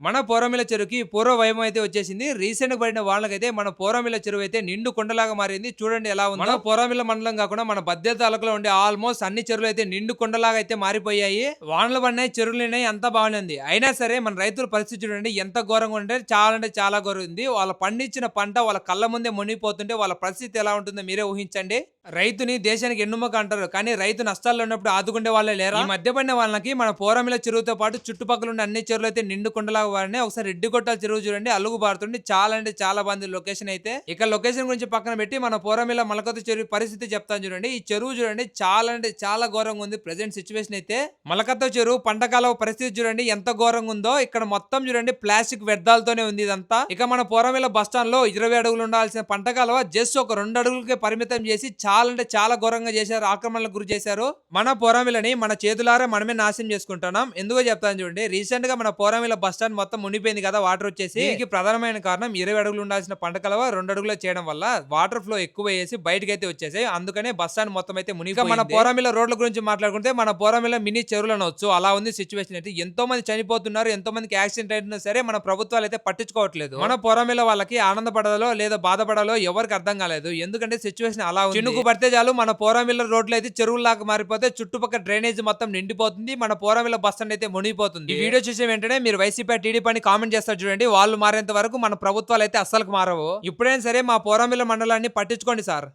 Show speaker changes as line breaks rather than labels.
మన పోరమిల చెరువుకి పూర్వ వైభవం అయితే వచ్చేసింది. రీసెంట్‌గా పడిన వానలకైతే మన పోరమిల చెరువు అయితే నిండు కొండలాగా మారింది. చూడండి ఎలా ఉందో. మన పోరమిల మండలం కాకుండా మన బద్దెల తాలూకాలో ఉండే ఆల్మోస్ట్ అన్ని చెరువులు అయితే నిండు కొండలాగా అయితే మారిపోయాయి. వానలు పడినాయి, చెరువులు నిండాయి, అంతా బాగానే ఉంది. అయినా సరే మన రైతుల పరిస్థితి చూడండి ఎంత ఘోరంగా అంటే చాలా ఘోరంగా ఉంది. వాళ్ళు పండించిన పంట వాళ్ళ కళ్ళ ముందే మునిగిపోతుంటే వాళ్ళ పరిస్థితి ఎలా ఉంటుందో మీరే ఊహించండి. రైతుని దేశానికి ఎన్నుముక అంటారు. కానీ రైతు నష్టాల్లో ఉన్నప్పుడు ఆదుకునే వాళ్ళే లేరా? ఈ మధ్య పడిన వాళ్ళకి మన పోరమిల చెరువుతో పాటు చుట్టుపక్కల ఉన్న అన్ని చెరువులు అయితే నిండు కొండలాగా మారినాయి. ఒకసారి రెడ్డిగొట్టాల చెరువు చూడండి, అలుగు బారుతుంది. చాలా అంటే చాలా బాగుంది లొకేషన్ అయితే. ఇక లొకేషన్ గురించి పక్కన పెట్టి మన పోరమిల మలకత్త చెరువు పరిస్థితి చెప్తాను చూడండి. ఈ చెరువు చూడండి చాలా అంటే చాలా ఘోరంగా ఉంది ప్రెసెంట్ సిచ్యువేషన్ అయితే. మలకత్త చెరువు పంటకాల పరిస్థితి చూడండి ఎంత ఘోరంగా ఉందో. ఇక్కడ మొత్తం చూడండి ప్లాస్టిక్ వ్యర్థాలతోనే ఉంది ఇదంతా. ఇక మన పోరమిల బస్ స్టాండ్ లో 20 అడుగులు ఉండాల్సిన పంటకాలవ జస్ట్ ఒక 2 అడుగులకే పరిమితం చేసి చాలా అంటే చాలా ఘోరంగా చేశారు, ఆక్రమణలకు గురి చేశారు. మన పోరమిలని మన చేతులారా మనమే నాశనం చేసుకుంటున్నాం. ఎందుకో చెప్తాను చూడండి. రీసెంట్ గా మన పోరమిల బస్ స్టాండ్ మొత్తం మునిగిపోయింది కదా వాటర్ వచ్చేసి. దీనికి ప్రధానమైన కారణం 20 అడుగులు ఉండాల్సిన పంటకాలవ 2 అడుగులు చేయడం వల్ల వాటర్ ఫ్లో ఎక్కువ వేసి బయటకి అయితే వచ్చేసాయి. అందుకనే బస్ స్టాండ్ మొత్తం అయితే మునిగిపోయింది. మన పోరమిల రోడ్ల గురించి మాట్లాడుకుంటే మన పోరమిల మినీ చెరువులు అనవచ్చు. అలా ఉంది సిచ్యువేషన్ అయితే. ఎంతో మంది చనిపోతున్నారు, ఎంతో మందికి యాక్సిడెంట్ అయినా సరే మన ప్రభుత్వాలు అయితే పట్టించుకోవట్లేదు. మన పోరమిల వాళ్ళకి ఆనందపడాలో లేదా బాధపడాలో ఎవరికి అర్థం కాలేదు. ఎందుకంటే సిచ్యువేషన్ అలా ఉంది. చినుకు పడితే చాలు మన పోరమిల్ల రోడ్లు అయితే చెరువులాగా మారిపోతే చుట్టుపక్కల డ్రైనేజ్ మొత్తం నిండిపోతుంది. మన పోరమిల్ల బస్ స్టాండ్ అయితే మునిగిపోతుంది. ఈ వీడియో చూసే వెంటనే మీరు వైసీపీ టీడీపీ అని కామెంట్ చేస్తారు చూడండి. వాళ్ళు మారేంత వరకు మన ప్రభుత్వాలు అయితే అస్సలకు మారవు. ఇప్పుడైనా సరే మా పోరమిల్ల మండలాన్ని పట్టించుకోండి సార్.